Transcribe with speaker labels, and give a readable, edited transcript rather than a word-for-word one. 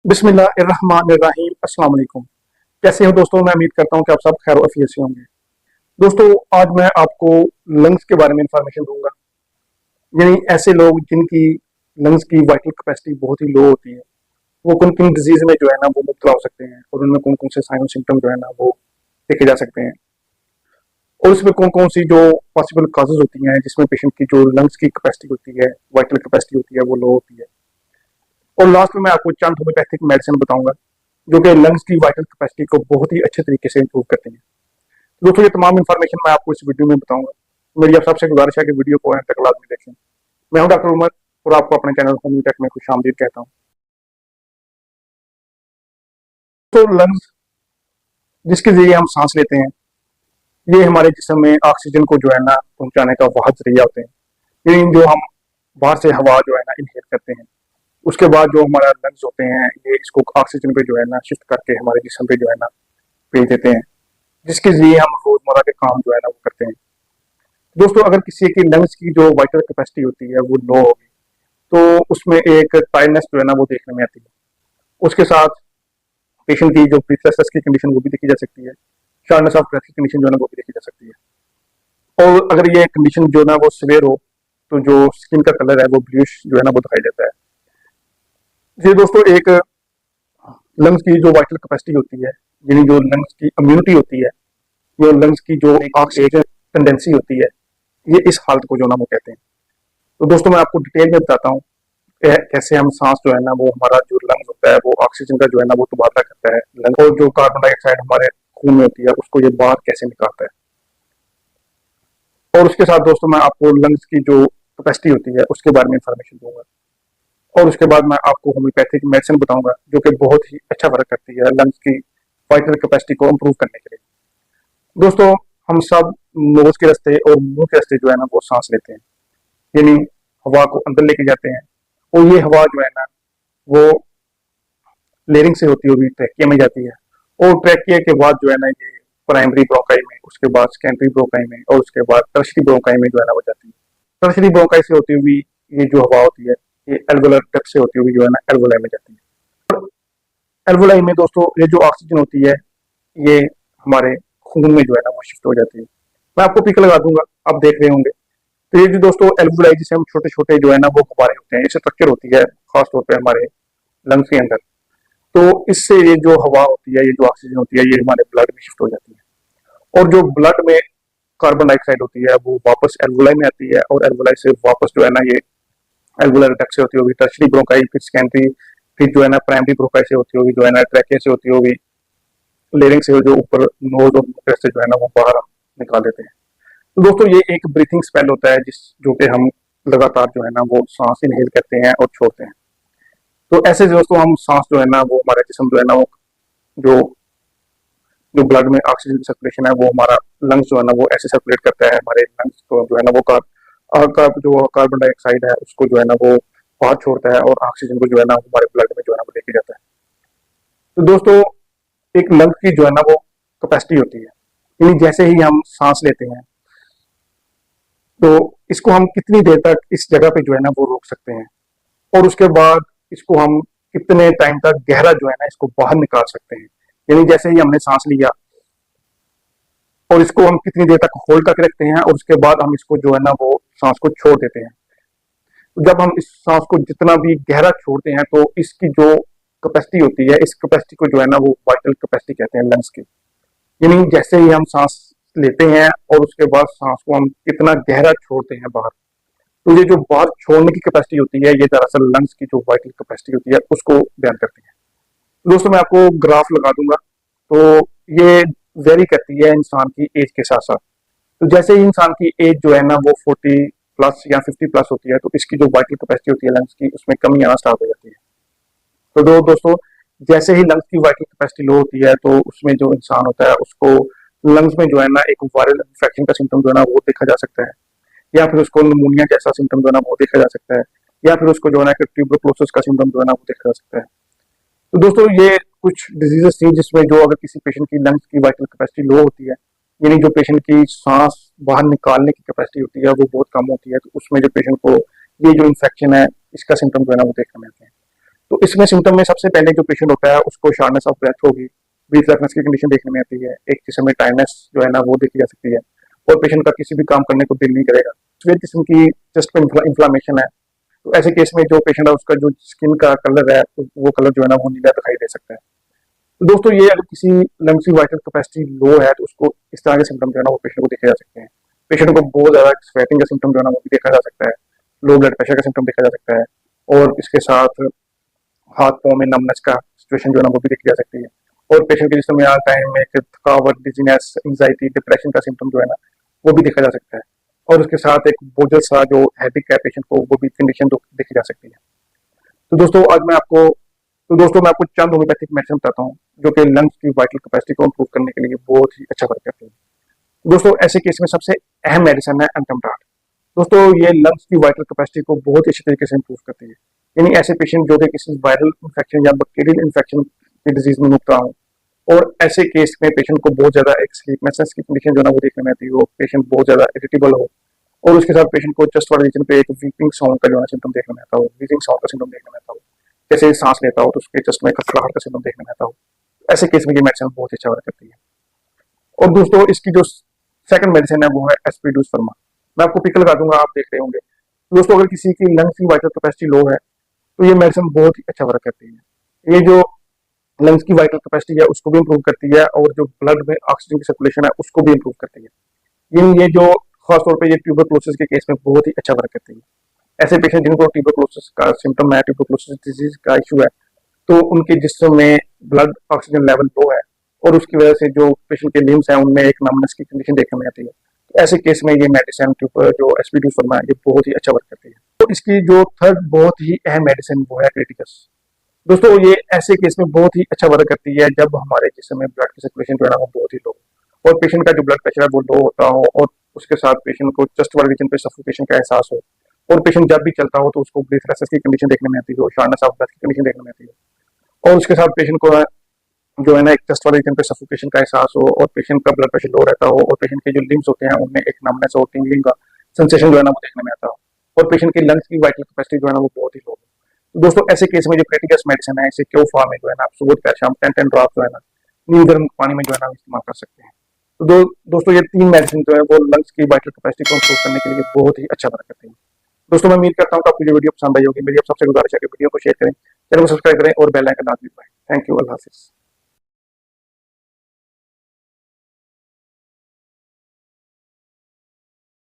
Speaker 1: बिस्मिल्लाहिर्रहमानिर्रहीम। अस्सलाम वालेकुम। कैसे हो दोस्तों? मैं उम्मीद करता हूँ कि आप सब खैर आफियत से होंगे। दोस्तों, आज मैं आपको लंग्स के बारे में इंफॉर्मेशन दूंगा। यानी ऐसे लोग जिनकी लंग्स की वाइटल कैपेसिटी बहुत ही लो होती है, वो किन किन डिजीज में जो है ना वो मुब्तला हो सकते हैं, और उनमें कौन कौन से साइन और सिम्टम जो है ना वो देखे जा सकते हैं, और इसमें कौन कौन सी जो पॉसिबल काजेज होती हैं जिसमें पेशेंट की जो लंग्स की कैपेसिटी होती है, वाइटल कैपेसिटी होती है, वो लो होती है। और लास्ट में मैं आपको चंद होम्योपैथिक मेडिसिन बताऊंगा जो कि लंग्स की वाइटल कैपेसिटी को बहुत ही अच्छे तरीके से इंप्रूव करते हैं। दोस्तों, ये तमाम इन्फॉर्मेशन मैं आपको इस वीडियो में बताऊंगा। मेरी आप सबसे गुजारिश है कि वीडियो को अंत तक लाजमी देखें। मैं हूं डॉक्टर उमर, और आपको अपने चैनल होम्योटेक में खुश आमदीद कहता हूँ। तो लंग्स जिसके जरिए हम सांस लेते हैं, ये हमारे जिस्म में ऑक्सीजन को जो है ना पहुंचाने का वाहद जरिया होते हैं। यानी जो हम बाहर से हवा जो है ना इनहेल करते हैं, उसके बाद जो हमारा लंग्स होते हैं ये इसको ऑक्सीजन पे जो है ना शिफ्ट करके हमारे जिस्म पे जो है ना भेज देते हैं, जिसके जरिए हम रोजमर्रा के काम जो है ना वो करते हैं। दोस्तों, अगर किसी की लंग्स की जो वाइटल कैपेसिटी होती है वो लो होगी, तो उसमें एक टायर्डनेस जो है ना वो देखने में आती है। उसके साथ पेशेंट की जो ब्रीथलेसनेस की कंडीशन वो भी देखी जा सकती है, शॉर्टनेस ऑफ ब्रेथ की कंडीशन जो है ना वो भी देखी जा सकती है। और अगर ये कंडीशन जो है ना वो सिवियर हो, तो जो स्किन का कलर है वो ब्लूइश जो है ना वो दिखाई देता है। ये दोस्तों एक लंग्स की जो वाइटल कैपेसिटी होती है, यानी जो लंग्स की इम्यूनिटी होती है, ये लंग्स की जो ऑक्सीजन टेंडेंसी होती है, ये इस हालत को जो ना वो कहते हैं। तो दोस्तों, मैं आपको डिटेल में बताता हूँ कैसे हम सांस जो है ना वो हमारा जो लंग्स होता है वो ऑक्सीजन का जो है ना वो तबादला करता है लंग, और जो कार्बन डाइऑक्साइड हमारे खून में होती है उसको ये बाहर कैसे निकालता है। और उसके साथ दोस्तों मैं आपको लंग्स की जो कैपेसिटी होती है उसके बारे में इंफॉर्मेशन दूंगा, और उसके बाद मैं आपको होम्योपैथिक मेडिसिन बताऊंगा जो कि बहुत ही अच्छा वर्क करती है लंग्स की वाइटल कैपेसिटी को इम्प्रूव करने के लिए। दोस्तों, हम सब नोज के रास्ते और मुंह के रास्ते जो है ना वो सांस लेते हैं, यानी हवा को अंदर लेके जाते हैं, और ये हवा जो है ना वो लेरिंग से होती हुई ट्रैकिया में जाती है, और ट्रैकिया के बाद जो है ना ये प्राइमरी ब्रोंकाई में, उसके बाद सेकेंडरी ब्रोंकाई में, और उसके बाद टर्शरी ब्रोंकाई में जो है ना वो जाती है। टर्शरी ब्रोंकाई से होती हुई ये जो हवा होती है ये एल्वुलर डक्ट से होती हुई जो है ना एल्वुलाई में जाती है। एल्वुलाई में दोस्तों ये जो ऑक्सीजन होती है ये हमारे खून में जो है ना वो शिफ्ट हो जाती है। मैं आपको पिक लगा दूंगा, आप देख रहे होंगे। तो ये जो दोस्तों एल्वुलाई जिसे हम छोटे छोटे जो है ना वो गुब्बारे होते हैं, ये स्ट्रक्चर होती है खासतौर पर हमारे लंग्स के अंदर। तो इससे ये जो हवा होती है, ये जो ऑक्सीजन होती है, ये हमारे ब्लड में शिफ्ट हो जाती है, और जो ब्लड में कार्बन डाइऑक्साइड होती है वो वापस एल्वुलाई में आती है, और एल्वुलाई से वापस जो है ना ये एल्वुलर डक्ट से होती होगी टर्शरी ब्रोंकाई, फिर सेकेंडरी, फिर जो है ना प्राइमरी ब्रोंकाई से होती होगी, जो है ना ट्रैकिया से होती होगी, लेरिंग से जो ऊपर नोज और मुंह से जो है ना वो बाहर हम निकाल देते हैं। तो दोस्तों, ये एक ब्रीथिंग स्पेल होता है जिस जो कि हम लगातार जो है ना वो सांस इनहेल करते हैं और छोड़ते हैं। तो ऐसे दोस्तों हम सांस जो है ना वो हमारा जिस्म जो है ना वो जो जो ब्लड में ऑक्सीजन सर्कुलेशन है वो हमारा लंग्स जो है ना वो ऐसे सर्कुलेट करता है, हमारे लंग्स को जो है ना वो जो कार्बन डाइऑक्साइड है उसको जो है ना वो बाहर छोड़ता है, और ऑक्सीजन को जो है ना हमारे ब्लड में जो है ना वो लेके जाता है। तो दोस्तों, एक लंग की जो है ना वो कैपेसिटी होती है, यानी जैसे ही हम सांस लेते हैं तो इसको हम कितनी देर तक इस जगह पे जो है ना वो रोक सकते हैं, और उसके बाद इसको हम कितने टाइम तक गहरा जो है ना इसको बाहर निकाल सकते हैं। यानी जैसे ही हमने सांस लिया और इसको हम कितनी देर तक होल्ड करके रखते हैं, और उसके बाद हम इसको जो है ना वो सांस को छोड़ देते हैं। जब हम इस सांस को जितना भी गहरा छोड़ते हैं तो इसकी जो कैपेसिटी होती है, इस कैपेसिटी को जो है ना वो वाइटल कैपेसिटी कहते हैं लंग्स की। यानी जैसे ही हम सांस लेते हैं और उसके बाद सांस को हम कितना गहरा छोड़ते हैं बाहर, तो ये जो बाहर छोड़ने की कैपेसिटी होती है ये दरअसल लंग्स की जो वाइटल कैपेसिटी होती है उसको बयान करती है। दोस्तों, मैं आपको ग्राफ लगा दूंगा। तो ये वेरी करती है इंसान की एज के साथ साथ। तो जैसे ही इंसान की एज जो है ना वो 40+ या 50+ होती है, तो इसकी जो वाइटल कैपेसिटी होती है लंग्स की उसमें कमी आना स्टार्ट हो जाती है। तो दोस्तों, जैसे ही लंग्स की वाइटल कैपेसिटी लो होती है तो उसमें जो इंसान होता है उसको लंग्स में जो है ना एक वायरल इन्फेक्शन का सिम्टम जो है ना वो देखा जा सकता है, या फिर उसको निमोनिया जैसा सिम्टम जो है ना वो देखा जा सकता है, या फिर उसको जो है ना ट्यूबरकुलोसिस का सिम्टम जो है ना वो देखा जा सकता है। तो दोस्तों, ये कुछ डिजीजेस थी जिसमें जो अगर किसी पेशेंट की लंग्स की वाइटल कैपेसिटी लो होती है, यानी जो पेशेंट की सांस बाहर निकालने की कैपेसिटी होती है वो बहुत कम होती है, तो उसमें जो पेशेंट को ये जो इन्फेक्शन है इसका सिम्टम जो है ना वो देखने में आते हैं। तो इसमें सिम्टम में सबसे पहले जो पेशेंट होता है उसको शार्टनेस ऑफ ब्रेथ होगी, ब्रीथ रखनेस की कंडीशन देखने में आती है, एक किस्म में टाइमनेस जो है ना वो देखी जा सकती है, और पेशेंट का किसी भी काम करने को दिल नहीं करेगा। फिर किस्म की चेस्ट पे इन्फ्लामेशन है, तो ऐसे केस में जो पेशेंट है उसका जो स्किन का कलर है तो वो कलर जो है ना वो नीला दिखाई दे सकता है। तो दोस्तों ये अगर किसी लंग्स की वाइटल कैपेसिटी लो है तो उसको इस तरह के सिम्टम जो है ना वो पेशेंट को देखे जा सकते हैं। पेशेंट को बहुत ज्यादा स्वेटिंग का सिम्टम जो है ना वो भी देखा जा सकता है, लो ब्लड प्रेशर का सिम्टम देखा जा सकता है, और इसके साथ हाथ पाँव में नमनेस का सिचुएशन जो है ना वो भी देखी जा सकती है, और पेशेंट के जिस्म में हर टाइम में एक थकावट, डिजीनेस, एंजाइटी, डिप्रेशन का सिम्टम जो है ना वो भी देखा जा सकता है, और उसके साथ एक बोझल सा जो हेडेक है पेशेंट को वो भी कंडीशन देखी जा सकती है। तो दोस्तों मैं आपको चंद होम्योपैथिक मेडिसिन बताता हूँ जो कि लंग्स की वाइटल कैपेसिटी को इम्प्रूव करने के लिए बहुत ही अच्छा वर्क करती है। दोस्तों ऐसे केस में सबसे अहम मेडिसिन है एंटमडाट। दोस्तों ये लंग्स की वाइटल कैपेसिटी को बहुत ही अच्छी तरीके से इम्प्रूव करती है। यानी ऐसे पेशेंट जो कि किसी वायरल इन्फेक्शन या बैक्टीरियल इन्फेक्शन की डिजीज में मुब्तला हो, और ऐसे केस में पेशेंट को बहुत ज्यादा एक स्लीपनेस की कंडीशन जो है ना वो देखने में आती हो, पेशेंट बहुत ज्यादा इरिटेबल हो, और उसके साथ पेशेंट को चेस्ट वाले रीजन पे एक वीपिंग साउंड का जो है सिम्टम देखने में आता हो, वीजिंग साउंड का सिम्टम देखने में आता हो, जैसे सांस लेता हो तो उसके चेस्ट में खखलाहट का सिम्टम देखने में आता हो। ऐसे केस में ये मेडिसिन बहुत अच्छा वर्क करती है। और दोस्तों इसकी जो सेकंड मेडिसिन है वो है एस्पिड्यूस फर्मा। मैं आपको पिक लगा दूंगा, आप देख रहे होंगे। दोस्तों अगर किसी की लंग्स की वाइटल कैपेसिटी लो है तो ये मेडिसिन बहुत ही अच्छा वर्क करती है। ये जो लंग्स की वाइटल कैपेसिटी है उसको भी इम्प्रूव करती है, और जो ब्लड में ऑक्सीजन की सर्कुलेशन है उसको भी इम्प्रूव करती है। ये जो खासतौर पर ये ट्यूबरक्लोसिस के केस में बहुत ही अच्छा वर्क करती है। ऐसे पेशेंट जिनको ट्यूबरक्लोसिस का सिम्टम है, ट्यूबरक्लोसिस डिजीज का इशू है, तो उनके जिस्म में ब्लड ऑक्सीजन लेवल लो है, और उसकी वजह से जो पेशेंट के लिम्स हैं उनमें एक नमनेस की कंडीशन देखने में आती है। तो ऐसे केस में ये मेडिसिन जो एस्पिड्यूस फर्मा है ये बहुत ही अच्छा वर्क करती है। तो इसकी जो थर्ड बहुत ही अहम मेडिसिन वो है क्रिटिकस। दोस्तों ये ऐसे केस में बहुत ही अच्छा वर्क करती है जब हमारे जिस्म में ब्लड की सर्कुलेशन जो है ना वो बहुत ही लो, और पेशेंट का जो ब्लड प्रेशर है वो लो होता हो, और उसके साथ पेशेंट को चेस्ट वाले रीजन पे सफोकेशन का एहसास हो, और पेशेंट जब भी चलता हो तो उसको ब्रीथलेसनेस की कंडीशन देखने में आती हो, शार्टनेस ऑफ ब्रेथ की कंडीशन देखने में आती हो, और उसके साथ पेशेंट को जो है ना एक चेस्ट वाले रीजन पे सफोकेशन का एहसास हो, और पेशेंट का ब्लड प्रेशर लो रहता हो, और पेशेंट के जो लिम्स होते हैं उनमें एक नमनेस और टिंगलिंग का सेंसेशन जो है ना वो देखने में आता हो, और पेशेंट की लंग्स की वाइटल कैपेसिटी जो है ना वो बहुत ही लो हो। तो दोस्तों ऐसे केस में जो क्रिटिकस मेडिसिन है इसे क्यों फॉर्म में जो है ना आप सुबह शाम 10 ड्रॉप जो है ना नीम गर्म पानी में जो है ना इस्तेमाल कर सकते हैं। तो दोस्तों ये तीन मेडिसिन जो है वो लंग्स की वाइटल कैपेसिटी को इम्प्रूव करने के लिए बहुत ही अच्छा वर्क करती है। दोस्तों मैं उम्मीद करता हूँ कि आपको ये वीडियो पसंद आई होगी। मेरी आप सबसे गुजारिश है कि वीडियो को शेयर करें, चैनल को सब्सक्राइब करें और बेल आइकन दबाएं। थैंक यू, अल्लाह हाफिज़।